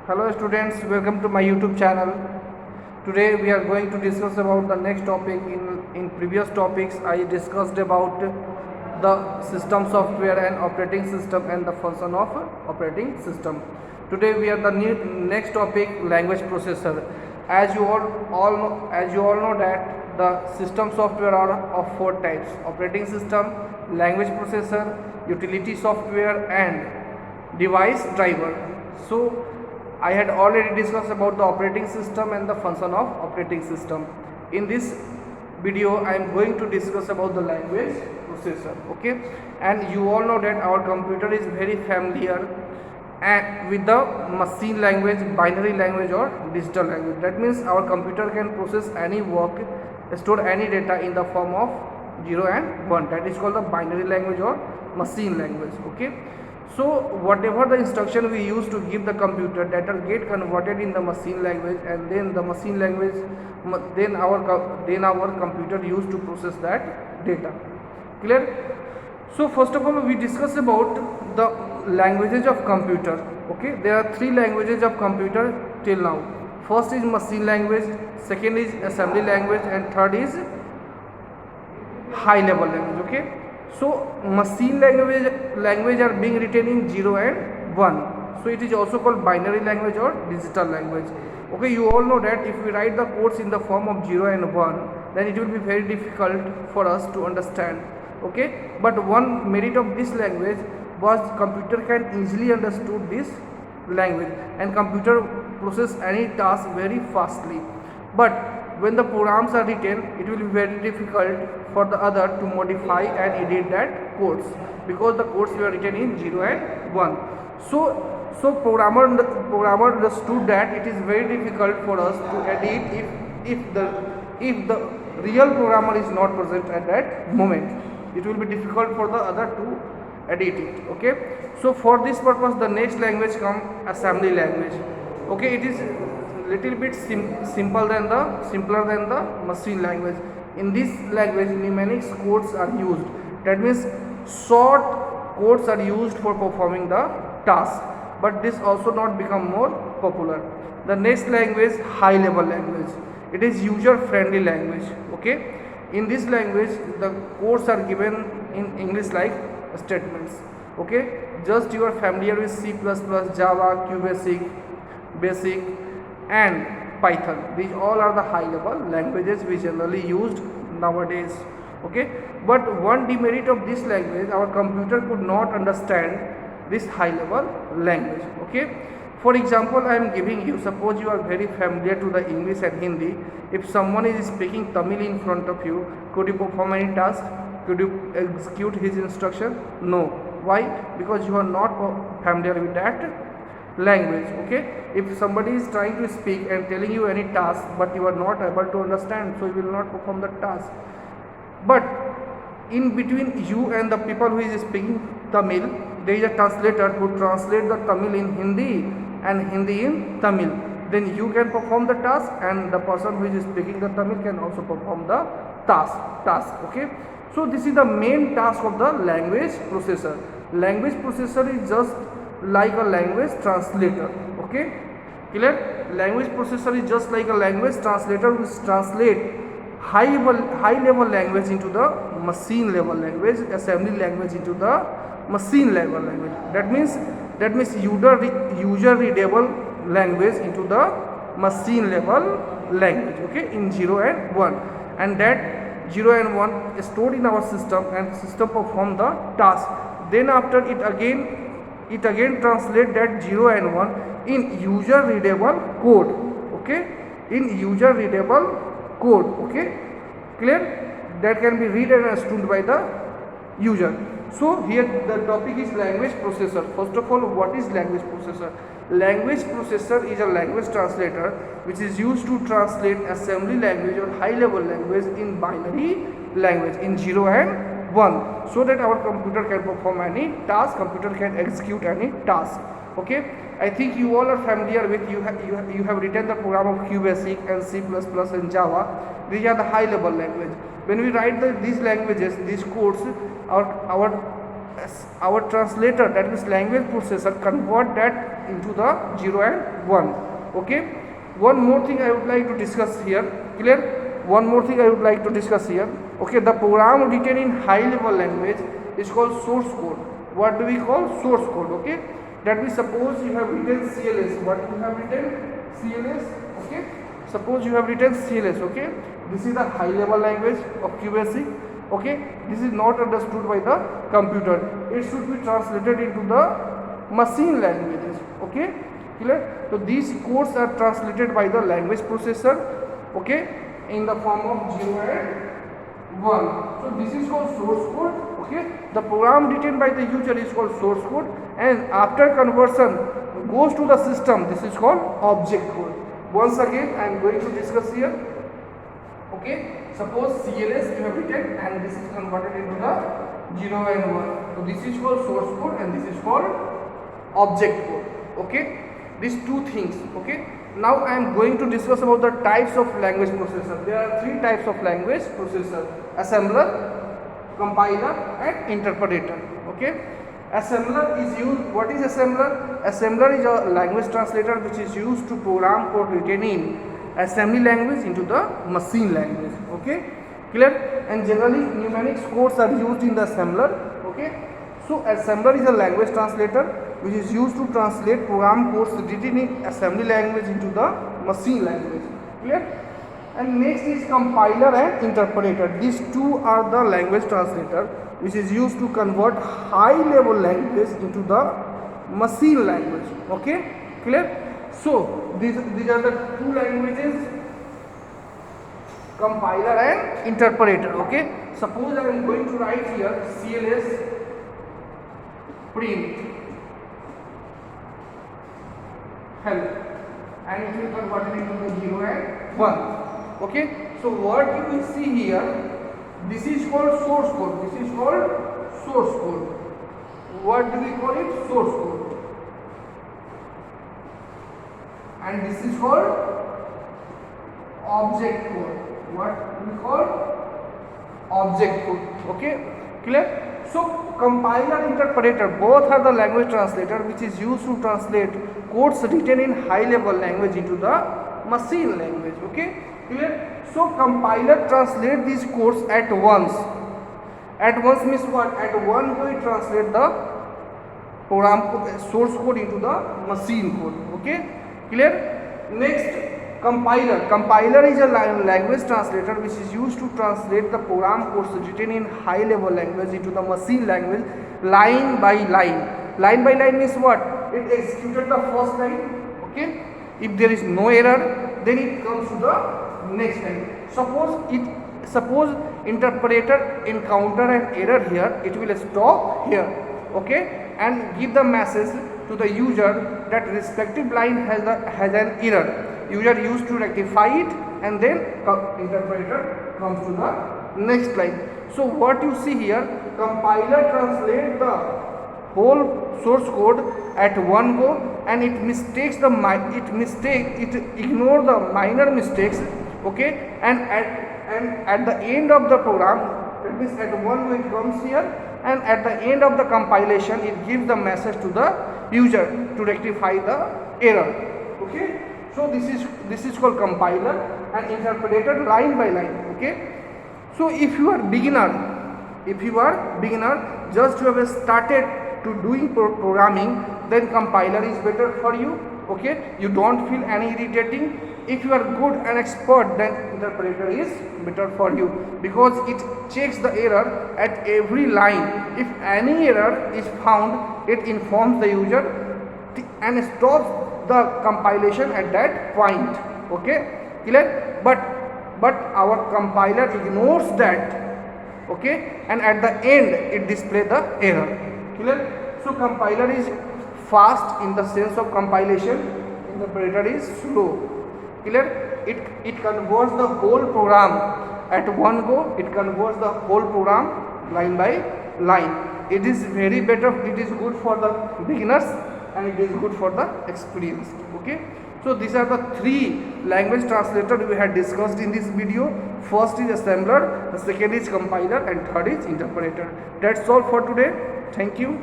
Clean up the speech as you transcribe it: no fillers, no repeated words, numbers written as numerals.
Hello students, welcome to my YouTube channel. Today we are going to discuss about the next topic. In previous topics I discussed about the system software and operating system and the function of operating system. Today we are the next topic, language processor. As you all know that the system software are of four types: operating system, language processor, utility software and device driver. So I had already discussed about the operating system and the function of operating system. In this video I am going to discuss about the language processor. Okay, and you all know that our computer is very familiar and with the machine language, binary language or digital language. That means our computer can process any work, store any data in the form of 0 and 1. That is called the binary language or machine language. Okay, so whatever the instruction we use to give the computer, that will get converted in the machine language, and then the machine language, then our computer used to process that data. Clear? So first of all we discuss about the languages of computer. Okay, there are three languages of computer till now. First is machine language, second is assembly language, and third is high level language. Okay, so machine language are being written in 0 and 1. So it is also called binary language or digital language. Okay, you all know that if we write the codes in the form of 0 and 1, then it will be very difficult for us to understand. Okay, but one merit of this language was computer can easily understood this language, and computer process any task very fastly. But when the programs are written, it will be very difficult for the other to modify and edit that codes, because the codes were written in 0 and 1. So programmer understood that it is very difficult for us to edit if the real programmer is not present at that moment. It will be difficult for the other to edit it. Okay, so for this purpose the next language come assembly language. Okay, it is little bit simpler than the machine language. In this language numeric codes are used. That means short codes are used for performing the task, but this also not become more popular. The next language, high level language. It is user friendly language. Okay, in this language the codes are given in English like statements. Okay, just you are familiar with C++, Java, QBasic, Basic and Python. These all are the high level languages we generally used nowadays. Okay, but one demerit of this language, our computer could not understand this high level language. Okay, for example I am giving you, suppose you are very familiar to the English and Hindi. If someone is speaking Tamil in front of you, could you perform any task? Could you execute his instruction? No. Why? Because you are not familiar with that language. Okay, if somebody is trying to speak and telling you any task, but you are not able to understand, so you will not perform the task. But in between you and the people who is speaking Tamil, there is a translator who translate the Tamil in Hindi and Hindi in Tamil. Then you can perform the task, and the person who is speaking the Tamil can also perform the task. Okay, so this is the main task of the language processor. Language processor is just like a language translator. Okay, clear? Language processor is just like a language translator which translate high level language into the machine level language, assembly language into the machine level language. That means user readable language into the machine level language. Okay, in 0 and 1, and that 0 and 1 is stored in our system, and system perform the task. Then after it again translate that 0 and 1 in user readable code. Okay, in user readable code. Okay, clear? That can be read and understood by the user. So here the topic is language processor. First of all, what is language processor? Language processor is a language translator which is used to translate assembly language or high level language in binary language in 0 and 1, so that our computer can perform any task, computer can execute any task. Okay, I think you all are familiar with, you have written the program of QBasic and C++ and Java. These are the high level language. When we write these languages, these codes, our translator, that is language processor, convert that into the 0 and 1. Okay, one more thing I would like to discuss here. Clear? One more thing I would like to discuss here. Okay, the program written in high level language is called source code. What do we call source code? Okay, that we suppose you have written CLS. What you have written? CLS. Okay, suppose you have written CLS. Okay, this is the high level language of QBasic. Okay, this is not understood by the computer. It should be translated into the machine languages. Okay, clear? So these codes are translated by the language processor. Okay, in the form of 0 and 1. So this is called source code. Okay, the program written by the user is called source code, and after conversion goes to the system. This is called object code. Once again I am going to discuss here. Okay, suppose CLS you have written and this is converted into the 0 and 1. So this is called source code and this is called object code. Okay, these two things. Okay, now I am going to discuss about the types of language processor. There are three types of language processor: assembler, compiler and interpreter. Okay, assembler is used. What is assembler? Assembler is a language translator which is used to program code written in assembly language into the machine language. Okay, clear? And generally numeric codes are used in the assembler. Okay, so assembler is a language translator which is used to translate program codes written in assembly language into the machine language. Clear? And next is compiler and interpreter. These two are the language translator which is used to convert high level language into the machine language. Okay, clear? So these are the two languages, compiler and interpreter. Okay, suppose I am going to write here CLS print help and it will convert it into the 0 and 1. Okay, so what you will see here, this is called source code. This is called source code. What do we call it? Source code. And this is called object code. What we call object code. Okay, clear? So compiler, interpreter, both are the language translator which is used to translate codes written in high level language into the machine language. Okay, clear? So compiler translate these codes at once. At once means what? At one go it translate the program source code into the machine code. Okay, clear? Next, compiler. Compiler is a language translator which is used to translate the program codes written in high level language into the machine language line by line. Line by line means what? It executed the first line. Okay, if there is no error, then it comes to the next line. Suppose interpreter encounter an error here, it will stop here. Okay, and give the message to the user that respective line has an error. User used to rectify it and then interpreter comes to the next line. So what you see here, compiler translate the whole source code at one go and it ignore the minor mistakes. Okay, and at the end of the program, it means at one go it comes here, and at the end of the compilation it gives the message to the user to rectify the error. Okay, so this is called compiler and interpreter line by line. Okay, so if you are beginner, just you have started to doing programming, then compiler is better for you. Okay, you don't feel any irritating. If you are good and expert, then interpreter is better for you because it checks the error at every line. If any error is found, it informs the user and stops the compilation at that point. Okay, clear? But our compiler ignores that. Okay, and at the end it displays the error. Clear? So compiler is fast in the sense of compilation, interpreter is slow. Clear? It converts the whole program at one go. It converts the whole program line by line. It is very better. It is good for the beginners and it is good for the experienced. Okay, so these are the three language translators we had discussed in this video. First is assembler, the second is compiler, and third is interpreter. That's all for today. Thank you.